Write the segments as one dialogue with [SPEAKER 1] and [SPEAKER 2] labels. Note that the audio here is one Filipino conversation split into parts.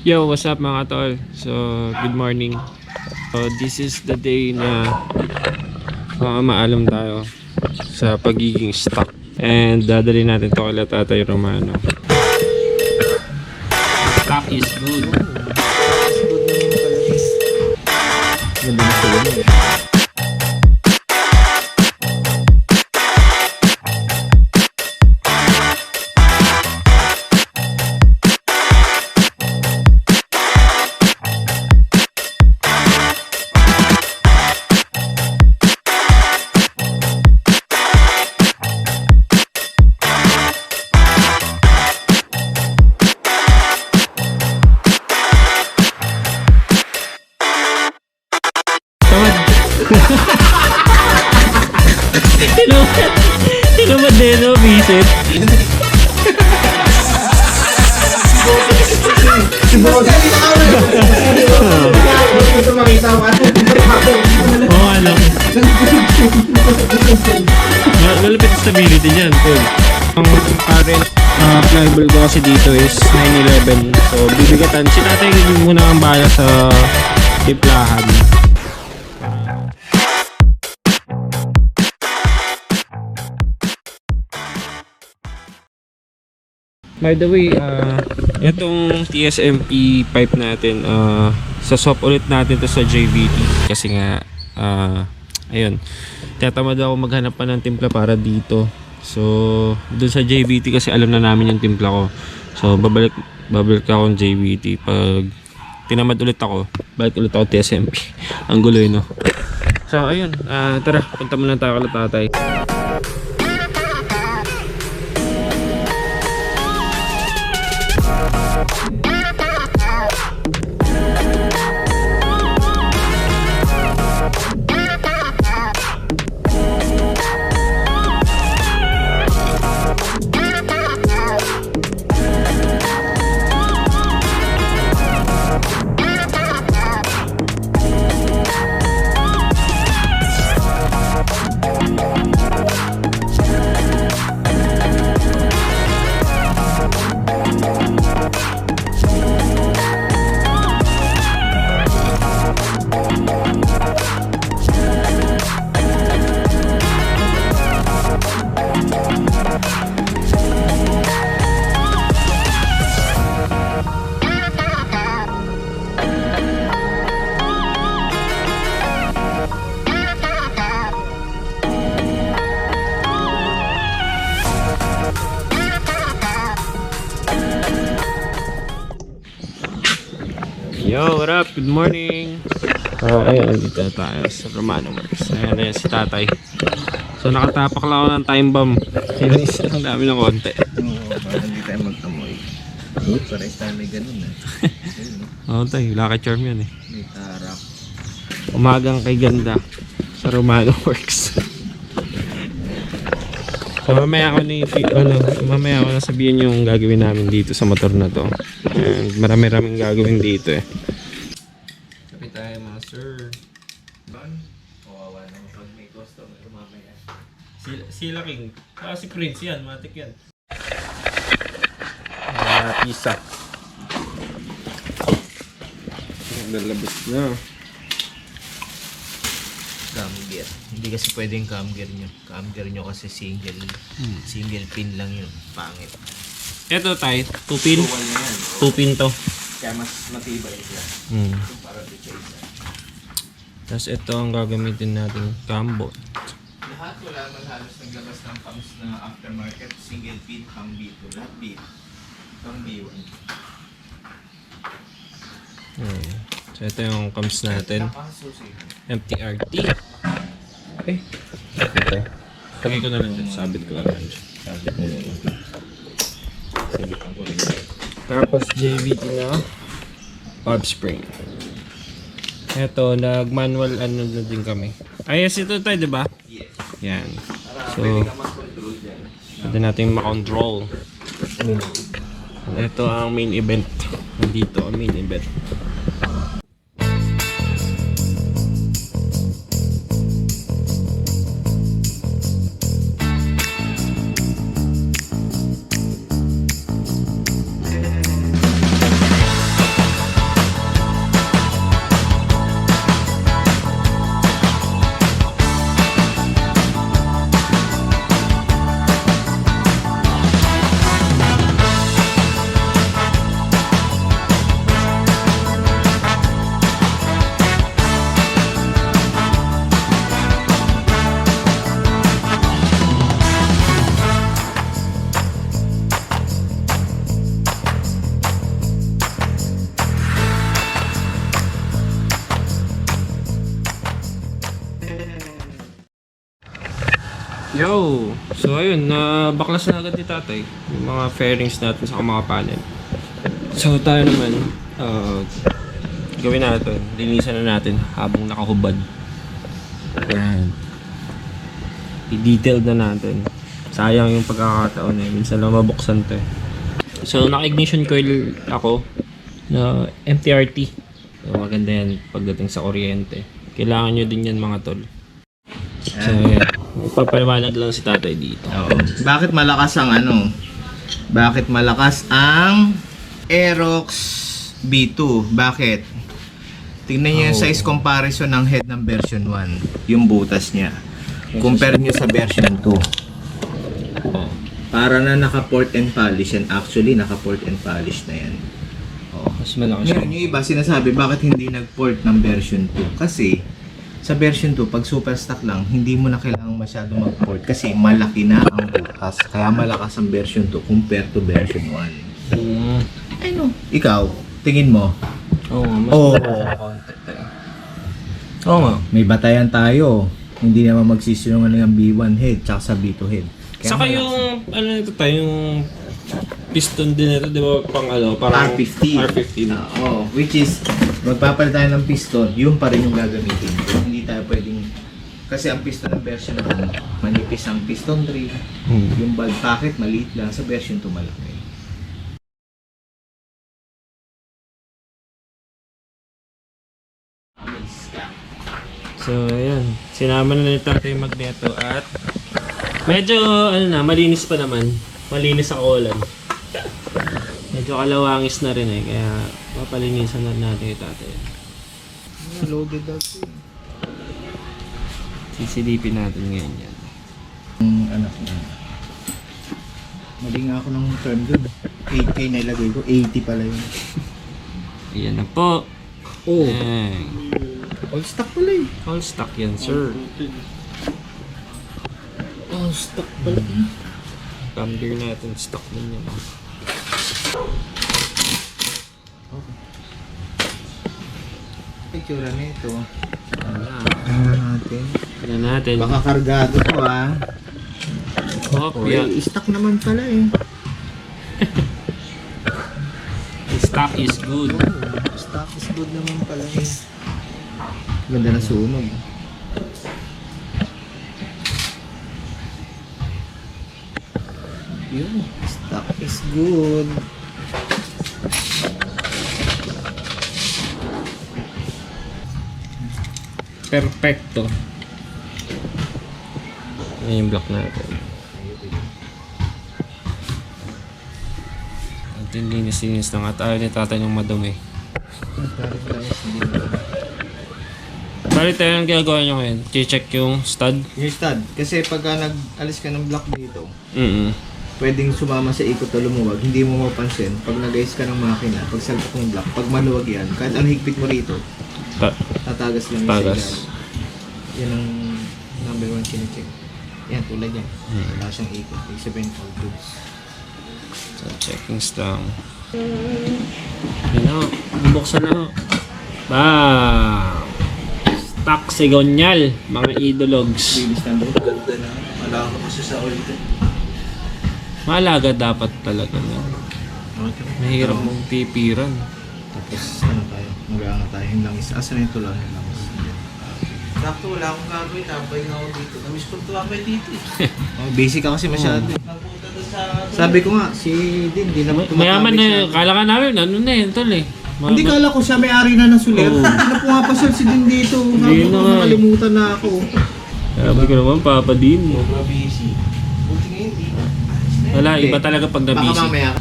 [SPEAKER 1] Yo, what's up mga tol? So, good morning. So, this is the day na maalam tayo sa pagiging stock. And dadali natin to kay Tatay Romano. Stock is good. Ganda na sila eh. Tinamad din, no? Visit. Oo, alam. Malapit stability dyan, tol. Ang current flyable ko kasi dito is 911. So, bibigatan. Si tatay muna ang bahala sa tiplahan. By the way, itong TSMP pipe natin, sa swap ulit natin to sa JVT kasi nga, ayun, tatamad ako maghanap pa ng timpla para dito. So, dun sa JVT kasi alam na namin yung timpla ko. So, babalik ako ng JVT. Pag tinamad ulit ako, balik ulit ako TSMP. Ang gulo yun, no? So, ayun, tara, punta muna tayo kay tatay. Yo, what up? Good morning! Ayun, nandito na tayo sa Romano Works. Ayan si tatay. So, nakatapak lang ako ng time bomb. Inis lang namin ng konti.
[SPEAKER 2] Oo, parang hindi tayo magtamoy. Parang tayo may ganun eh.
[SPEAKER 1] Oo tayo, lucky charm yan eh.
[SPEAKER 2] May tarak.
[SPEAKER 1] Umagang kay ganda sa Romano Works. So, mamaya ko na sabihin yung gagawin namin dito sa motor na to. And marami-raming gagawin dito eh. Kapit tayo mga sir.
[SPEAKER 2] Kawawa naman pag may customer mamaya.
[SPEAKER 1] Sila King. Si Prince yan, matik yan. Pisa. Nalabas na.
[SPEAKER 2] Cam gear. Hindi kasi pwedeng cam gear nyo. Cam gear nyo kasi single pin lang yun. Pangit.
[SPEAKER 1] Ito tayo, 2 pin. 2 pin to.
[SPEAKER 2] Kaya mas matibay siya. Para dito isa.
[SPEAKER 1] Tapos ito ang gagamitin natin cambot.
[SPEAKER 2] Lahat wala man halos naglabas ng cams na aftermarket. Single pin, cam B2. Lahat B. Cam B1.
[SPEAKER 1] So ito yung cams natin. MTRT. Okay. Ito. Lagay ko na lang dyan. Sabit ko lang dyan. Sabit ko lang. Tapos JVT na valve spring. Ito, nag-manual ano na din kami. Ayos ito tayo, di ba?
[SPEAKER 2] Yes.
[SPEAKER 1] Yan.
[SPEAKER 2] Para
[SPEAKER 1] So,
[SPEAKER 2] pwede ka mag-control dyan.
[SPEAKER 1] pwede natin makontrol. Ito ang main event. Dito ang main event. Yo! So ayun, baklas na agad ni tatay yung mga fairings natin sa mga panel. So tayo naman, gawin natin, linisan na natin habang nakahubad. Ayan. I-detail na natin. Sayang yung pagkakataon eh, minsan lang mabuksan to eh. So naka-ignition coil ako na MTRT. So maganda yan pagdating sa kuryente. Kailangan nyo din yan mga tol. So yan. Papaliwanag lang si tatay dito.
[SPEAKER 2] Oo. Bakit malakas ang Bakit malakas ang Aerox B2? Bakit? Tingnan niyo yung size comparison ng head ng version 1. Yung butas niya. Compare niyo sa version 2. Oh. Para na naka-port and polish yan. Actually, naka-port and polish na yan. Oh.
[SPEAKER 1] Mas malakas
[SPEAKER 2] Ngayon, yung iba sinasabi, bakit hindi nag-port ng version 2? Kasi, sa version 2, pag super stock lang, hindi mo na kailangan masyado mag-port kasi malaki na ang butas. Kaya malakas ang version 2 compared to version 1. Ano? Ikaw, tingin mo?
[SPEAKER 1] Oo, mas
[SPEAKER 2] Oo.
[SPEAKER 1] malakas ang content eh. Oo nga.
[SPEAKER 2] May batayan tayo. Hindi naman magsisinungaling ang B1 head tsaka sa B2 head. Kaya
[SPEAKER 1] Saka
[SPEAKER 2] malakas.
[SPEAKER 1] yung, ano nito tayo, yung piston din ito, di ba, parang
[SPEAKER 2] R15.
[SPEAKER 1] R15.
[SPEAKER 2] Oo, which is, magpapalit tayo ng piston, yun pa rin yung gagamitin. Hindi tayo pwedeng, kasi ang piston ng version 1, manipis ang piston 3, yung bulb packet maliit lang, sa version 2 malaki.
[SPEAKER 1] So, ayan. Sinama na ni tatay yung magneto at medyo, malinis pa naman. Malinis sa kulan. Medyo kalawangis na rin eh, kaya papalinisan na natin yung tatay.
[SPEAKER 2] Loaded ako.
[SPEAKER 1] Sisilipin natin ngayon yan.
[SPEAKER 2] Anak na. Mali nga ako ng term doon. 8K na ilagay ko, 80 pala yun.
[SPEAKER 1] Ayan na po.
[SPEAKER 2] Oh,
[SPEAKER 1] Ayan.
[SPEAKER 2] all stock pala eh.
[SPEAKER 1] All stock yan, sir.
[SPEAKER 2] All stock pala eh.
[SPEAKER 1] Tumbler natin, stock din yan.
[SPEAKER 2] Itsura na ito.
[SPEAKER 1] Ayan.
[SPEAKER 2] Tingnan natin.
[SPEAKER 1] Tignan natin.
[SPEAKER 2] Baka kargado to ah.
[SPEAKER 1] Kopya.
[SPEAKER 2] Stock naman pala eh.
[SPEAKER 1] Stock is good.
[SPEAKER 2] Stock is good naman pala eh. Ganda na sunog. Yun. Stock is good.
[SPEAKER 1] Perfecto. Ayan yung block natin. At yung linis-linis na nga tayo ni tatay ng madumi. Bali tayo ang ginagawa nyo ngayon. I-check yung stud.
[SPEAKER 2] Yung stud. Kasi pagka nag-alis ka ng block dito,
[SPEAKER 1] Mm-mm.
[SPEAKER 2] pwedeng sumama sa ikot o lumuwag. Hindi mo mapansin. Pag nag-ayos ka ng makina, pag salpak ng block, pag maluwag yan, kahit ang higpit mo rito, tatagas lang yung
[SPEAKER 1] Tagas.
[SPEAKER 2] sa ilalim. Yan ang number 1 chinecheck. Yan, tulad yan. Wala siyang ikot. Ibig sabihin, all goods.
[SPEAKER 1] So, checking stang. Yun na. Buksan na. Bam! Stock Sigonyal, mga idologs.
[SPEAKER 2] Bilis na doon. Ganda na. Wala ka kasi sa oil ko.
[SPEAKER 1] Maalaga dapat talaga na. Mahirap mong pipiran.
[SPEAKER 2] Tapos, ano tayo? Mag-aanga tayo. Yung langis. Asan na yung tulang yung langis?
[SPEAKER 3] Sakto, wala akong gagawin. Tapay nga ako dito. Namiss ko tumapay dito eh.
[SPEAKER 2] Oh, basic ka kasi masyado.
[SPEAKER 3] Nagpunta doon sa...
[SPEAKER 2] Sabi ko nga, si Din, di naman
[SPEAKER 1] Mayaman na,
[SPEAKER 2] siya.
[SPEAKER 1] kala ka namin, ano na yun, tol eh.
[SPEAKER 2] Hindi kala ko siya may-ari na ng sulit.
[SPEAKER 1] Oo.
[SPEAKER 2] Ano po nga pa siya si Din dito?
[SPEAKER 1] Hindi na nga eh.
[SPEAKER 2] Nakalimutan na ako.
[SPEAKER 1] Sabi ko naman, Papa Din.
[SPEAKER 3] Sobra busy. Buti nga hindi.
[SPEAKER 1] Wala,
[SPEAKER 2] Hindi.
[SPEAKER 1] iba talaga pag
[SPEAKER 2] Baka
[SPEAKER 1] na-busy.
[SPEAKER 2] mamaya.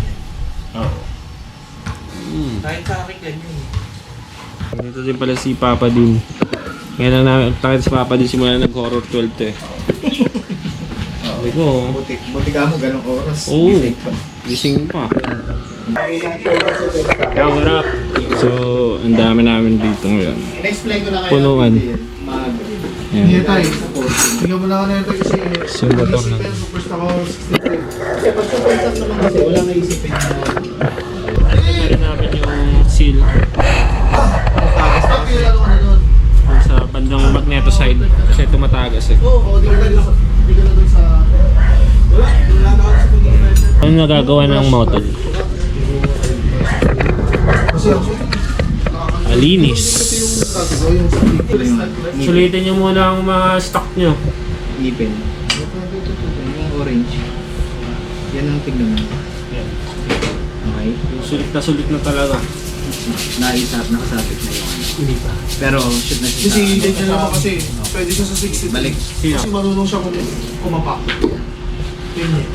[SPEAKER 1] Oo.
[SPEAKER 3] Kahit sa akin ganyan eh.
[SPEAKER 1] Dito din pala si Papa Din. Ngayon lang namin, takit si Papa Din simula nag-horror 12 to eh. Sabi ko,
[SPEAKER 2] Buti ka mo ganong oras.
[SPEAKER 1] Oo.
[SPEAKER 2] Gising pa.
[SPEAKER 1] gising pa. Kaya harap. So, ang dami namin dito ngayon.
[SPEAKER 2] In-explain ko na kayo.
[SPEAKER 1] Punuan.
[SPEAKER 2] Yan.
[SPEAKER 1] Ayan.
[SPEAKER 2] tayo. Tingnan mo na ako na ito kasi
[SPEAKER 1] So, motor na.
[SPEAKER 2] first ako 63. Kasi pag super stock naman kasi wala nga isipin na
[SPEAKER 1] Rin namin yung seal
[SPEAKER 2] takas.
[SPEAKER 1] sa bandang magneto side kasi tumatagas eh.
[SPEAKER 2] Oo, di ba
[SPEAKER 4] Hindi ka na dun sa... Wala na ako sa pag-i-invite.
[SPEAKER 1] Ano nagagawa ng motor?
[SPEAKER 4] Kasi ako,
[SPEAKER 1] Malinis.
[SPEAKER 4] yung
[SPEAKER 1] Sulitin nyo muna ang mga stock nyo.
[SPEAKER 2] Ipin. Yung orange. Yan ang tignan mo. Okay.
[SPEAKER 1] Yung sulit na talaga.
[SPEAKER 2] Nakasapit na yung ano. Hindi pa. Pero shoot na siya.
[SPEAKER 4] Kasi hindi niya naman kasi, pwede siya sa 60.
[SPEAKER 2] Balik.
[SPEAKER 4] Kasi marunong siya kumapak. Yun eh.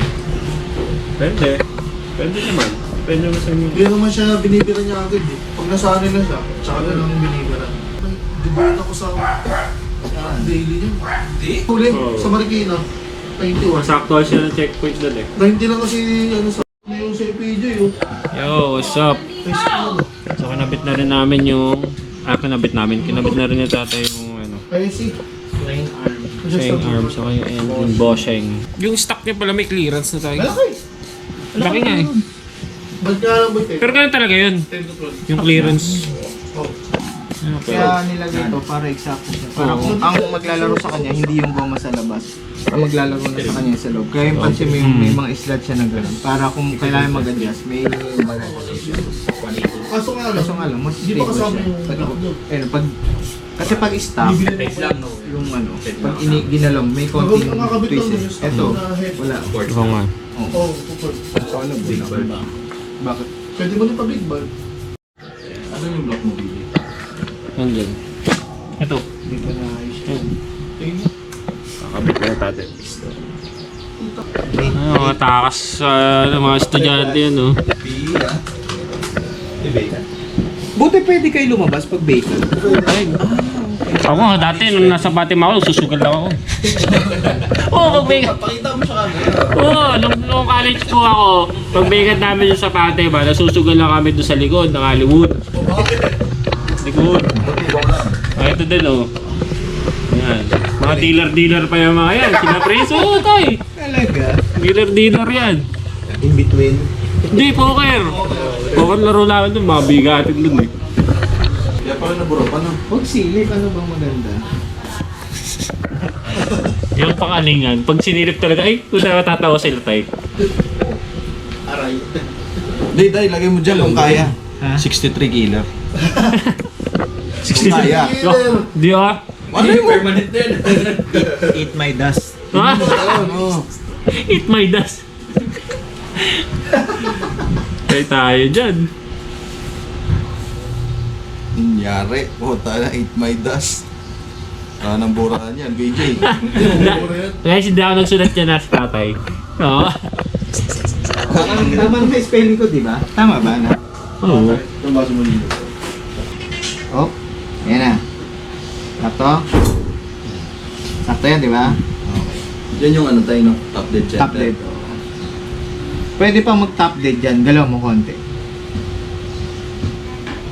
[SPEAKER 1] Pwede. Pwede naman. Pwede naman sa inyo.
[SPEAKER 4] Hindi naman siya binibira niya agad eh. Pag nasanay na siya, tsaka na lang binibira. Di ba yun ako sa daily niya? Hindi? Huli,
[SPEAKER 1] Oo.
[SPEAKER 4] sa Marikina. 91.
[SPEAKER 1] Masakto siya ng checkpoint doon eh.
[SPEAKER 4] 90 lang kasi ano sa yung sa PJ oh.
[SPEAKER 1] Yo, what's up?
[SPEAKER 4] Face ko ano.
[SPEAKER 1] So kinabit na rin namin yung... kinabit na rin ni tatay yung ano.
[SPEAKER 4] Ay si.
[SPEAKER 2] Plain arm.
[SPEAKER 1] Sheng arm, saka yung engine bosheng. Yung stock niya pala may clearance na tayo.
[SPEAKER 4] Malaki!
[SPEAKER 1] Laki nga eh.
[SPEAKER 4] Ba't nga lang ba ito?
[SPEAKER 1] Pero ganun talaga yun.
[SPEAKER 4] 10 to 12.
[SPEAKER 1] Yung clearance.
[SPEAKER 4] Oh.
[SPEAKER 2] Kaya nilagay ito para eksakto siya. Para kung ang maglalaro sa kanya, hindi yung goma sa labas. Ang maglalaro na sa kanya sa loob. Kaya yung pansin mo yung may mga slot siya na gano'n. Para kung kailangan mag-adjust, may
[SPEAKER 4] Kaso nga lang.
[SPEAKER 2] kaso nga lang, mas
[SPEAKER 4] Hindi pa
[SPEAKER 2] stable
[SPEAKER 4] kasama
[SPEAKER 2] siya.
[SPEAKER 4] yung
[SPEAKER 2] Kasi pag stop, yung ano, pag ginalam, may konting
[SPEAKER 4] Nakakabit lang
[SPEAKER 2] twists.
[SPEAKER 4] yung
[SPEAKER 2] Ito,
[SPEAKER 4] head.
[SPEAKER 2] wala.
[SPEAKER 1] Oo nga.
[SPEAKER 4] Oo, pupul.
[SPEAKER 2] So ano, big ball. Bakit?
[SPEAKER 4] Pwede mo din pa big ball.
[SPEAKER 1] Nandun. Ito.
[SPEAKER 2] Hindi ko na ayos.
[SPEAKER 1] Ayun. Kakabit na tatay. Mga takas sa mga estudyante yan, no?
[SPEAKER 2] Buti pwede kayo lumabas pag bacon.
[SPEAKER 1] Ay, ako nga dati nung nasa Fatima ako, susugal lang ako. Oo, pag bigat.
[SPEAKER 3] Pakita mo sa camera.
[SPEAKER 1] Oo, nung college po ako, pag bigat namin yung sa Fatima, nasusugal lang kami doon sa likod ng Hollywood. Likod. Ay, ito din, oh. Yan. Mga dealer-dealer pa yung mga yan. Sila preso, tay.
[SPEAKER 2] Talaga?
[SPEAKER 1] Dealer-dealer yan.
[SPEAKER 2] In between.
[SPEAKER 1] Hindi, poker. Poker laro lang doon, mga bigatin doon eh.
[SPEAKER 3] Kaya pala naburo pa no?
[SPEAKER 2] Huwag silip, ano bang maganda?
[SPEAKER 1] Yung pangalingan, pag sinilip talaga, ay, kung natatawa sila tayo.
[SPEAKER 2] Aray.
[SPEAKER 3] Hindi, dahil lagay mo dyan kung kaya.
[SPEAKER 2] Ha?
[SPEAKER 3] 63 kilo. Kung kaya.
[SPEAKER 1] Di ba?
[SPEAKER 3] Ano yung permanent din?
[SPEAKER 2] Eat my dust.
[SPEAKER 1] Ha?
[SPEAKER 3] Ano?
[SPEAKER 1] Eat my dust. Kaya tayo dyan.
[SPEAKER 3] Nangyari. Puta na, eat my dust. Nang burahan yan, BJ.
[SPEAKER 1] Guys, hindi ako nagsulat dyan na sa tatay. Oo.
[SPEAKER 2] Tama na spelling ko, di ba? Tama ba na?
[SPEAKER 1] Oo.
[SPEAKER 3] Itong baso mo dito.
[SPEAKER 2] Oh, ayan na. Sakto? Sakto yan, di ba?
[SPEAKER 3] Yan yung ano tayo, no? Top dead center.
[SPEAKER 2] Top dead. Pwede pang mag-top dead dyan. Galaw mo konti.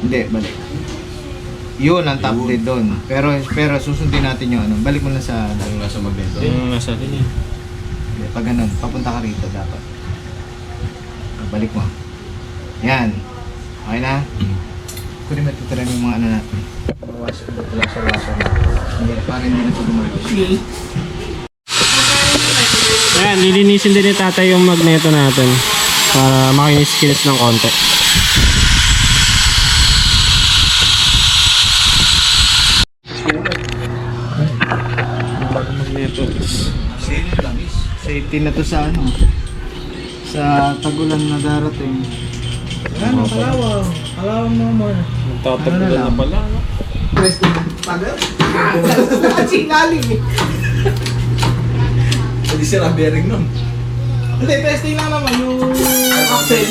[SPEAKER 2] Hindi, balik. Yun ang top
[SPEAKER 3] Yun.
[SPEAKER 2] dead doon. Pero susundin natin yung ano. Balik mo na sa...
[SPEAKER 3] Yung nasa magneto.
[SPEAKER 1] Yung nasa atin yan.
[SPEAKER 2] Hindi, pag ganun, papunta ka rito dapat. Balik mo. Yan. Okay na? Kunin mo tutira yung mga ano natin. Bawasan mo. Wasa-wasa na. Hindi, para hindi na ito gumalos.
[SPEAKER 1] Ayan, lilinisin din ni tatay yung magneto natin. Para makinis-kinis ng konti. Magneto.
[SPEAKER 3] Sino yung lamis?
[SPEAKER 2] Safety na to sa ano. Sa tagulan na darating.
[SPEAKER 4] Ano, kalawang. Kalawang naman.
[SPEAKER 1] Magtatagulan na pala. No?
[SPEAKER 2] Press ko. Tagal? Singaling eh.
[SPEAKER 3] Hindi sila bearing nun.
[SPEAKER 4] Hindi, testing lang naman yung axle.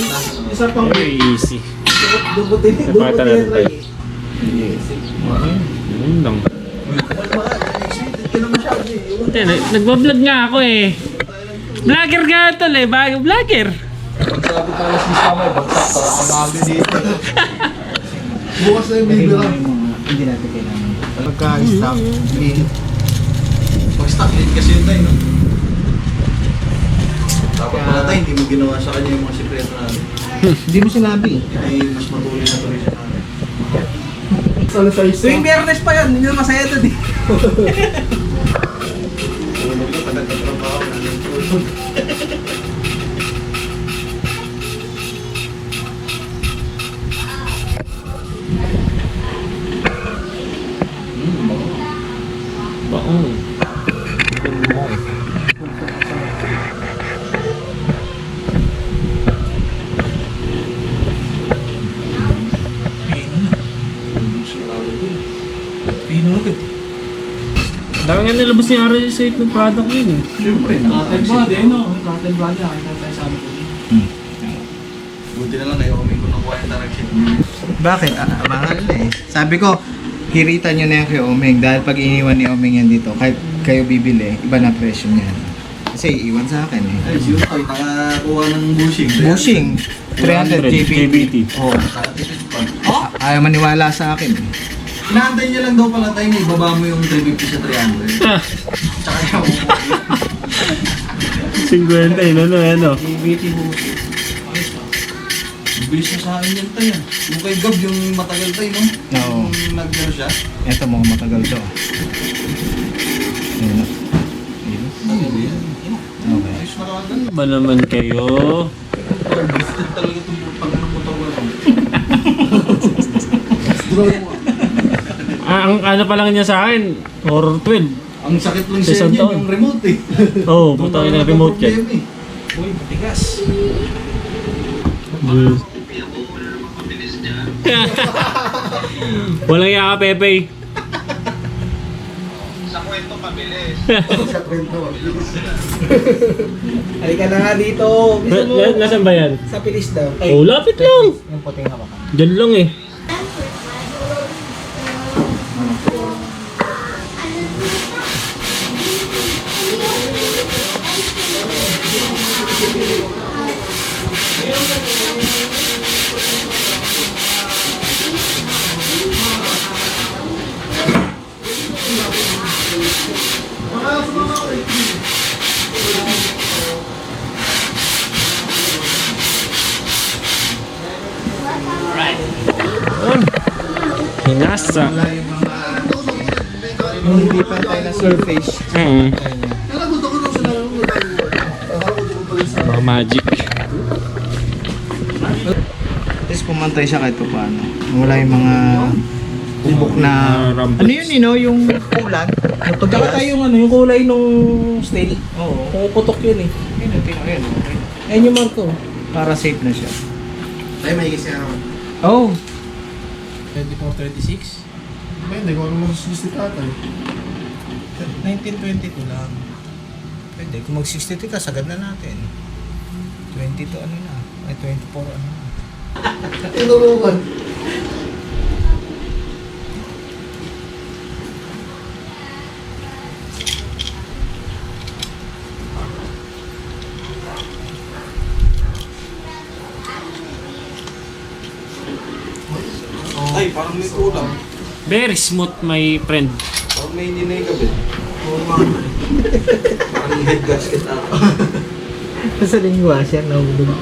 [SPEAKER 4] Isa pang
[SPEAKER 1] Very easy.
[SPEAKER 4] dubutin.
[SPEAKER 1] Napakita natin tayo.
[SPEAKER 4] eh.
[SPEAKER 1] Okay, yun lang.
[SPEAKER 3] Excited ka naman siya.
[SPEAKER 1] Hindi, nagbablog nga ako eh. Vlogger nga tol eh, bago vlogger.
[SPEAKER 3] Pagsabi ka alas ni Samay, bagsak para kamali dito.
[SPEAKER 4] Bukas na yung video lang.
[SPEAKER 2] Hindi natin kailangan. Pagka-stop, clean.
[SPEAKER 3] Pag-stock din kasi yun tayo, no? Dapat pala tayo, hindi mo ginawa sa kanya yung mga sikreto natin.
[SPEAKER 2] Hindi mo sinabi.
[SPEAKER 3] Hindi mas matuloy na tuloy siya natin.
[SPEAKER 4] Salo sa isa.
[SPEAKER 3] Biyernes pa yan, hindi na masaya ito di. Tulog na, tagal-tagal pa.
[SPEAKER 1] nilabas ni Ari sa itong product yun eh.
[SPEAKER 3] Siyempre,
[SPEAKER 4] Cotton body, no? Cotton body, nakita tayo sa amin.
[SPEAKER 3] buti na lang ngayon kami kung nakuha yung direction.
[SPEAKER 2] Bakit? Mahal eh. Sabi ko, hiritan nyo na yan kay Omeng dahil pag iniwan ni Omeng yan dito, kahit kayo bibili, iba na presyo niyan. Kasi iwan sa akin eh.
[SPEAKER 3] Ay, siyo tayo nakakuha ng bushing.
[SPEAKER 2] Bushing, 300 JBT. Oh.
[SPEAKER 3] Nakatipid pa.
[SPEAKER 2] Ayaw maniwala sa akin.
[SPEAKER 3] Inaantay niya lang daw pala tayo na ibaba mo yung 350 sa 300. Tsaka yung
[SPEAKER 1] 50 yun, ano?
[SPEAKER 4] BBT bullshit. Ayos pa.
[SPEAKER 3] bilis na sa akin yan tayo. Yung kay Gab, yung matagal tayo, no?
[SPEAKER 2] Oo.
[SPEAKER 3] Yung nag-ano siya.
[SPEAKER 2] Ito mukhang matagal to. Ayun. Ayun. Okay.
[SPEAKER 3] Ayos na kagad.
[SPEAKER 1] Ba naman kayo?
[SPEAKER 3] Busted talaga itong pag-ano mo tawa lang.
[SPEAKER 1] Ang ano pa lang niya sa akin, horror 12.
[SPEAKER 3] Ang sakit lang
[SPEAKER 1] Sa
[SPEAKER 3] sa
[SPEAKER 1] isang
[SPEAKER 3] inyo,
[SPEAKER 1] taon.
[SPEAKER 3] yung remote eh.
[SPEAKER 1] Oo, oh, puta na remote yan.
[SPEAKER 3] Problema eh.
[SPEAKER 4] Uy, matigas.
[SPEAKER 1] Walang yaka, Pepe.
[SPEAKER 2] Sa kwento pabilis.
[SPEAKER 3] Sa kwento.
[SPEAKER 4] Halika na nga dito.
[SPEAKER 1] Nasaan ba yan?
[SPEAKER 4] Sa pilis daw.
[SPEAKER 1] Oh, lapit lang.
[SPEAKER 2] Yung puting hawakan.
[SPEAKER 1] Diyan lang eh. Hinasa.
[SPEAKER 2] Wala yung mga yung hindi pantay na surface.
[SPEAKER 4] Nalagot ako nung sinabi mo. Nalagot ako pala sa...
[SPEAKER 1] Mga magic.
[SPEAKER 2] At least pumantay siya kahit paano. Wala yung mga bubok na...
[SPEAKER 1] Rambuts.
[SPEAKER 2] Ano yun, yung kulang?
[SPEAKER 4] Tsaka tayo yung ano, yung kulay nung snail.
[SPEAKER 2] Oo.
[SPEAKER 4] Pumuputok yun eh.
[SPEAKER 2] Yun, yun. Okay.
[SPEAKER 4] Ayun yung marko.
[SPEAKER 2] Para safe na siya.
[SPEAKER 3] Tayo may kasi ako.
[SPEAKER 2] Oh!
[SPEAKER 4] 24-26?
[SPEAKER 3] Hindi ko alam mag-suggest ni tatay.
[SPEAKER 2] 1922 lang. Pwede, kung mag-62 ka, sagad na natin. 22 ano na? Ay, 24 ano na.
[SPEAKER 4] Tinulungan.
[SPEAKER 3] Ay, parang may kulang.
[SPEAKER 1] Very smooth, my friend.
[SPEAKER 3] Parang may hindi na yung gabi. Parang head gasket ata.
[SPEAKER 2] Nasa yung washer na hulog.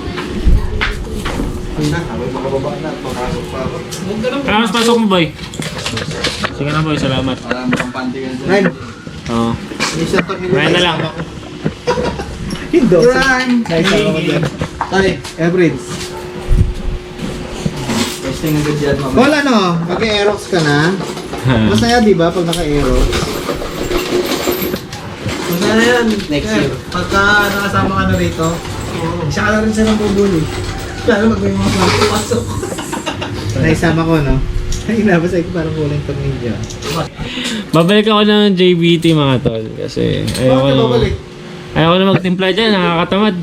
[SPEAKER 3] Habang makababa na at makasok pa ako.
[SPEAKER 1] Mas pasok mo, boy. Sige na, boy. Salamat.
[SPEAKER 3] Para makapantingan sa
[SPEAKER 2] Nine.
[SPEAKER 1] Oo.
[SPEAKER 2] Isa to
[SPEAKER 1] Kumain na lang.
[SPEAKER 2] Hindo.
[SPEAKER 3] Crime!
[SPEAKER 2] Nice ako dyan.
[SPEAKER 3] Tay,
[SPEAKER 2] Average.
[SPEAKER 3] testing agad yan mamaya.
[SPEAKER 2] Wala no, mag-aerox ka na. Masaya di ba pag naka-aerox?
[SPEAKER 4] Masaya na yan.
[SPEAKER 2] Next year.
[SPEAKER 4] Pagka nakasama ka na rito, isa ka na rin siya ng bubuli. Lalo mag may mga pasok.
[SPEAKER 2] Naisama ko no. Ay, nabasay ko parang kulang tornilyo.
[SPEAKER 1] Babalik ako ng JBT, mga tol. Kasi ayoko
[SPEAKER 4] Bakit
[SPEAKER 1] na,
[SPEAKER 4] babalik?
[SPEAKER 1] ayoko na magtimpla dyan. Nakakatamad.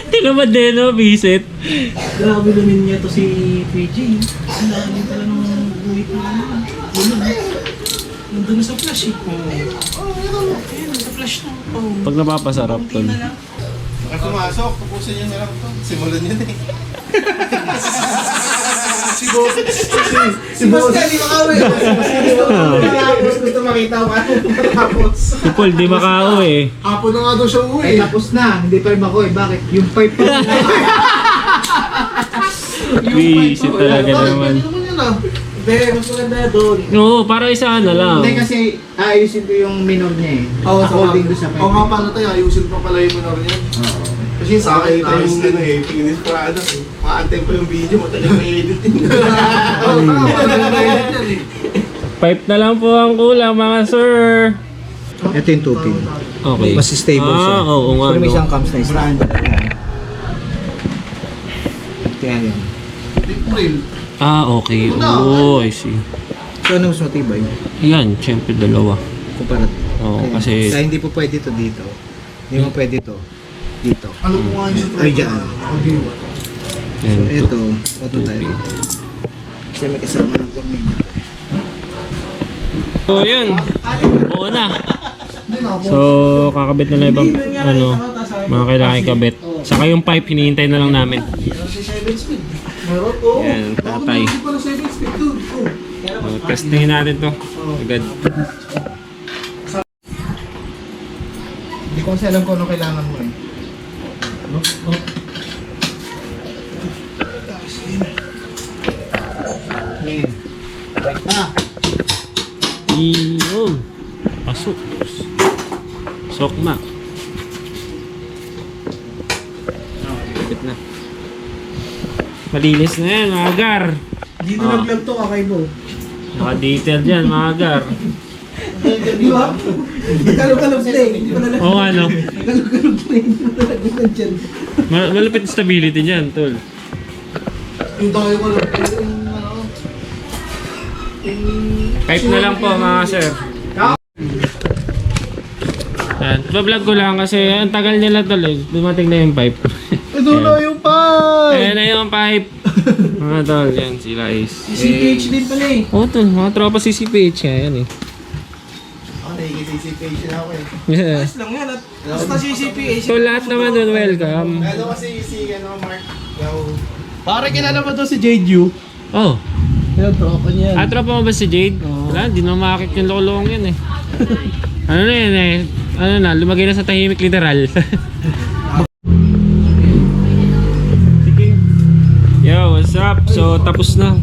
[SPEAKER 1] Tinamad din, no? Visit.
[SPEAKER 4] Grabe namin niya to si PJ. Ang dami pala nung buwit na ano. Nandun na sa flash eh. Ayun, sa flash na.
[SPEAKER 1] Pag napapasarap, tol.
[SPEAKER 3] Baka pumasok, tapusin niyo na lang ito. Simulan niyo na eh.
[SPEAKER 4] Si Boss ka, di makauwi. Tapos gusto makita ko ano. Tapos.
[SPEAKER 1] Si Paul, di makao eh.
[SPEAKER 4] Hapon na nga daw siya uwi.
[SPEAKER 2] Ay, tapos na. Hindi pa rin ako eh. Bakit? Yung pipe pa.
[SPEAKER 1] Visit talaga naman.
[SPEAKER 4] Ano naman yun ah? Hindi, mas maganda doon.
[SPEAKER 1] Oo, para isa na lang.
[SPEAKER 2] Hindi kasi ayusin ko yung minor niya eh.
[SPEAKER 4] Oo, sa
[SPEAKER 2] Holding doon sa pipe.
[SPEAKER 4] Oo nga pala tayo, ayusin pa pala yung minor niya. Kasi sa akin, ayos din eh.
[SPEAKER 3] Finish product eh. Makaantay pa yung video, matagal may editing.
[SPEAKER 4] Oo, tama, yan eh.
[SPEAKER 1] Pipe na lang po ang kulang, mga sir.
[SPEAKER 2] Ito yung tupin.
[SPEAKER 1] Okay.
[SPEAKER 2] Mas stable siya.
[SPEAKER 1] Oo nga.
[SPEAKER 2] Pero may
[SPEAKER 1] No.
[SPEAKER 2] isang cams na stand. Kaya yan.
[SPEAKER 3] April.
[SPEAKER 1] Okay. Oh, I see.
[SPEAKER 2] So ano mas matibay?
[SPEAKER 1] Yan, syempre dalawa.
[SPEAKER 2] Kumparat.
[SPEAKER 1] Oo,
[SPEAKER 2] Ayan.
[SPEAKER 1] kasi
[SPEAKER 2] Kaya hindi po pwede to dito. Hindi mo pwede to dito.
[SPEAKER 4] Alam ko nga yung sa
[SPEAKER 2] Ay, dyan.
[SPEAKER 4] Okay.
[SPEAKER 1] yan,
[SPEAKER 2] So ito, ito tayo. Kasi may kasama ng kornilyo.
[SPEAKER 1] So yun, buo na.
[SPEAKER 4] Hindi na ako.
[SPEAKER 1] So kakabit na lang ibang mga kailangan ikabit. Saka yung pipe, hinihintay na lang namin.
[SPEAKER 4] Meron si 7 speed. Meron po.
[SPEAKER 1] Yan, tatay.
[SPEAKER 4] Meron pa ng 7 speed doon. Oh.
[SPEAKER 1] So, testingin natin to. Agad.
[SPEAKER 2] Hindi ko kasi alam kung ano kailangan mo eh. Ayan. Right na.
[SPEAKER 1] Iyon. Pasok. Sokma. Kapit na. Malinis na yan, mga gar.
[SPEAKER 4] Dito
[SPEAKER 1] Ah.
[SPEAKER 4] nag-vlog to kakaibo.
[SPEAKER 1] Naka-detail yan, mga gar.
[SPEAKER 4] Di ba? Kalog-kalog na eh. Hindi pa nalang.
[SPEAKER 1] Oo, ano.
[SPEAKER 4] Kalog-kalog na eh. Hindi pa nalagyan dyan.
[SPEAKER 1] Malupit yung stability dyan, tol.
[SPEAKER 4] Yung tayo ko lang. Yung ano.
[SPEAKER 1] Pipe na lang po, mga sir. Yan. Vlog ko lang kasi ang tagal nila tol eh. Dumating na yung pipe.
[SPEAKER 4] Ito na yung pipe!
[SPEAKER 1] Ayan na yung pipe. Mga tol, yan sila is.
[SPEAKER 4] CCPH din pala eh.
[SPEAKER 1] Oo tol, mga tropa CCPH nga yan eh.
[SPEAKER 2] Ako nagiging-CCPH na ako eh.
[SPEAKER 1] Yeah.
[SPEAKER 4] Ayos lang yan at basta CCPH.
[SPEAKER 1] So lahat naman doon welcome.
[SPEAKER 2] Lalo kasi si Mark.
[SPEAKER 4] Pare kilala mo to si Jeju.
[SPEAKER 1] Oh,
[SPEAKER 4] Yan, tropa niya.
[SPEAKER 1] tropa mo ba si Jade? Wala, di na makakit yung lokolong yan eh. Ano na yan eh, ano na, lumagay na sa tahimik literal. Sige. Yo, what's up? So tapos na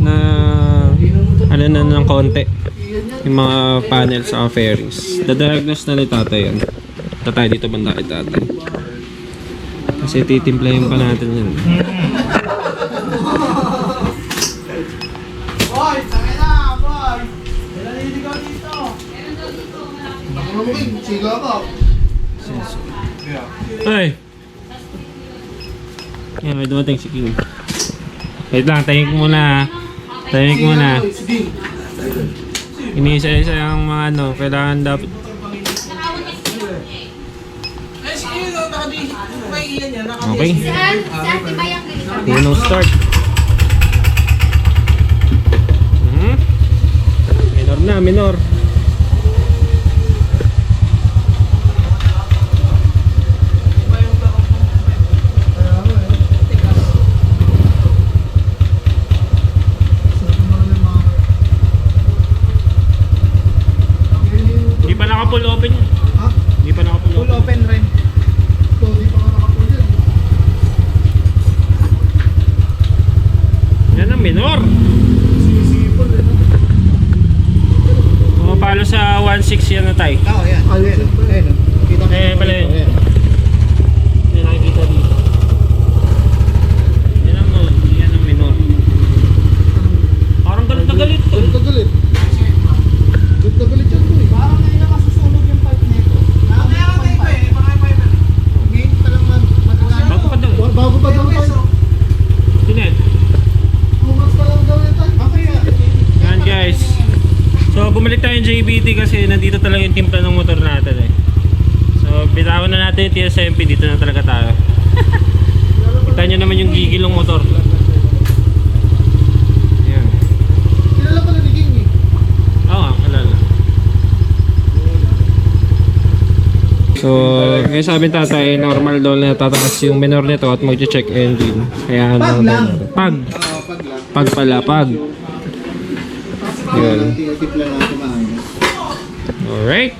[SPEAKER 1] ano na ng konti. Yung mga panel sa fairings. Dadiagnose na ni tatay yan. Tatay dito banda kay tatay. Kasi titimplahin pa natin yan.
[SPEAKER 4] Boy, tangin na, boy! Naliligaw dito. Ano mo king? Siga ka.
[SPEAKER 1] Ay! Yan, may dumating si King. Wait lang, tahimik muna ha. Tahimik muna.
[SPEAKER 4] Sige.
[SPEAKER 1] Inisa-isa yung mga ano, kailangan dapat.
[SPEAKER 4] Ay, sige, nakadi. May iyan yan,
[SPEAKER 1] Okay.
[SPEAKER 5] Saan? Saan? Diba yung ganito?
[SPEAKER 1] Uno start. Minor na, minor. Hindi pa naka-full open yun.
[SPEAKER 4] Ha?
[SPEAKER 1] Hindi pa naka-full
[SPEAKER 2] Full
[SPEAKER 1] open.
[SPEAKER 2] open rin.
[SPEAKER 4] Ito, di pa nga nakapul yan.
[SPEAKER 1] Yan ang minor.
[SPEAKER 4] Sisipol eh. no?
[SPEAKER 1] Pumapalo sa 1.6 yan na tayo.
[SPEAKER 2] Oo, yan.
[SPEAKER 4] Ayun, siyempre.
[SPEAKER 2] Ayun, oh. Kita mo.
[SPEAKER 1] Eh, pala yun.
[SPEAKER 2] Ayan.
[SPEAKER 1] Yan nakikita dito. Yan ang mode. Yan ang minor. Parang galit na galit.
[SPEAKER 4] Galit na galit. Galit na galit yan to eh. Parang ngayon nakasusunog yung pipe nito. Kaya ka tayo eh, mga pipe.
[SPEAKER 2] Ngayon pa lang matagal.
[SPEAKER 1] Bago pa daw.
[SPEAKER 4] Bago pa daw tayo.
[SPEAKER 1] Sinet.
[SPEAKER 4] 2 months pa lang daw yun tayo. Okay ah.
[SPEAKER 1] Yan guys. So bumalik tayo yung JBT kasi nandito talaga yung timpla ng motor natin eh. So bitawan na natin yung TSMP. Dito na talaga tayo. Kita nyo naman yung gigil ng motor. Yan.
[SPEAKER 4] Kilala pala ni King eh.
[SPEAKER 1] Oo nga, kalala. So, kaya sabi ng tatay, normal daw na tatakas yung minor nito at mag-check engine. Kaya ano
[SPEAKER 2] lang.
[SPEAKER 1] Pag.
[SPEAKER 2] Oo, pag lang.
[SPEAKER 1] Pag pala, pag. Yun.
[SPEAKER 2] Tinitip lang natin maayos.
[SPEAKER 1] Alright.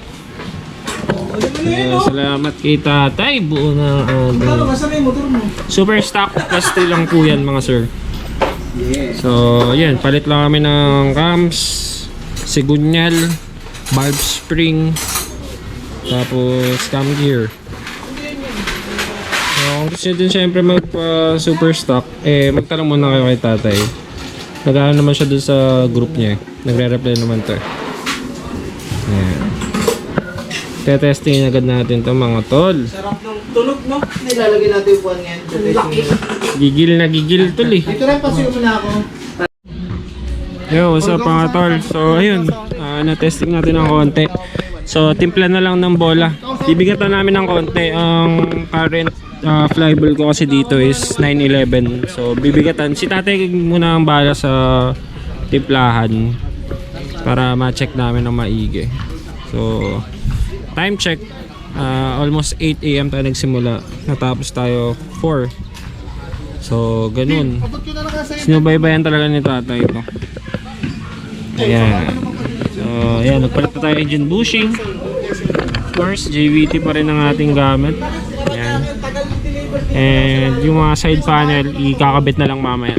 [SPEAKER 1] Salamat kay tatay. Buo na
[SPEAKER 4] Ano ba? Saan yung motor mo?
[SPEAKER 1] super stock plastic lang po yan mga sir.
[SPEAKER 2] Yes.
[SPEAKER 1] So, yan. Palit lang kami ng cams, sigunyal, valve spring, tapos cam gear. So, kung gusto nyo din syempre magpa-super stock, eh, magtanong muna kayo kay tatay. Nag-ano naman siya dun sa group niya. Nagre-reply naman to. Ayan. Tetestingin agad natin to mga tol.
[SPEAKER 4] Sarap ng tunog no?
[SPEAKER 2] Nilalagay natin yung puwan ngayon.
[SPEAKER 4] Laki.
[SPEAKER 1] Gigil na gigil tol eh.
[SPEAKER 2] Dito rin, pasiyo mo na ako.
[SPEAKER 1] Yo, what's up mga tol? So ayun, na-testing natin ng konti. So timpla na lang ng bola. Bibigatan namin ng konti. Ang current flyball ko kasi dito is 911. So bibigatan. Si tatay muna ang bala sa timplahan para ma-check namin ng maigi. So time check, almost 8 AM tayo nagsimula. Natapos tayo 4. So ganun. Sinubaybayan talaga ni tatay ito. Ayan. So ayan, nagpalit na tayo engine bushing. Of course, JVT pa rin ang ating gamit. Ayan. And yung mga side panel, ikakabit na lang mamaya.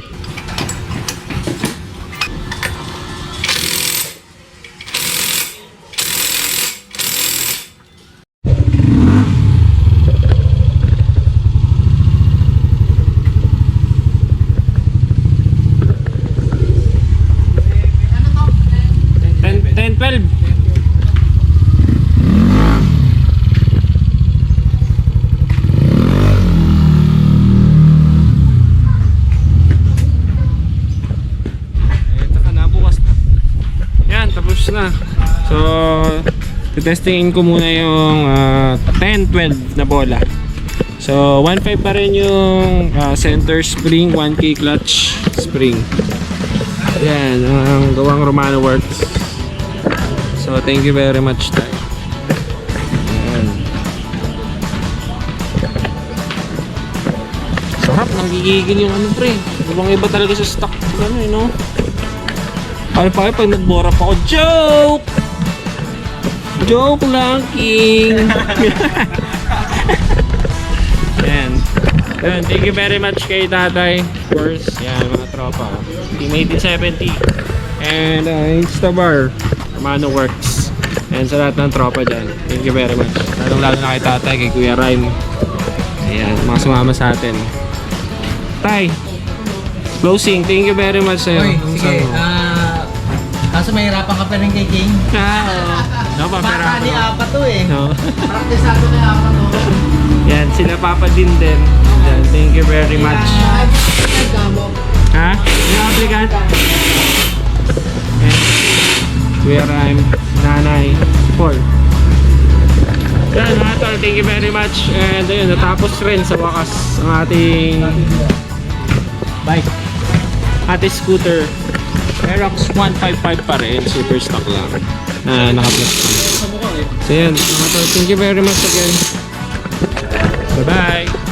[SPEAKER 1] Tapos na. So, testingin ko muna yung 10-12 na bola. So, 1.5 pa rin yung center spring, 1K clutch spring. Yan, ang gawang Romano Works. So, thank you very much tayo. Yan. Sarap, nanggigigil yung ano pre. Ibang iba talaga sa stock. Ano eh, no? Ano pa pag nagbora pa ako, joke! Joke lang, King! Yan. Yan. Thank you very much kay tatay. Of course, yan mga tropa. Team 1870. And Instabar. Romano Works. And sa lahat ng tropa dyan. Thank you very much. Lalong-lalo na kay tatay, kay Kuya Rhyme. Ayan, mga sumama sa atin. Tay! Closing, thank you very much sa'yo.
[SPEAKER 2] Oy,
[SPEAKER 1] Ang
[SPEAKER 2] sige.
[SPEAKER 1] sama.
[SPEAKER 2] Kaso mahirapan ka pa rin kay King.
[SPEAKER 1] No,
[SPEAKER 2] Baka ni Apa to eh.
[SPEAKER 1] No.
[SPEAKER 2] Praktisado ni Apa to.
[SPEAKER 1] Yan, sila Papa din. Yan, thank you very much. Ha? Yung applicant? Yan. Kuya Rhyme, Nanay, Paul. Yan, mga tol, thank you very much. And ayun, natapos rin sa wakas ang ating bike. Ating scooter. Aerox 155 pa rin, super stock lang na naka-plus. So yan, mga tol, thank you very much again. Bye bye.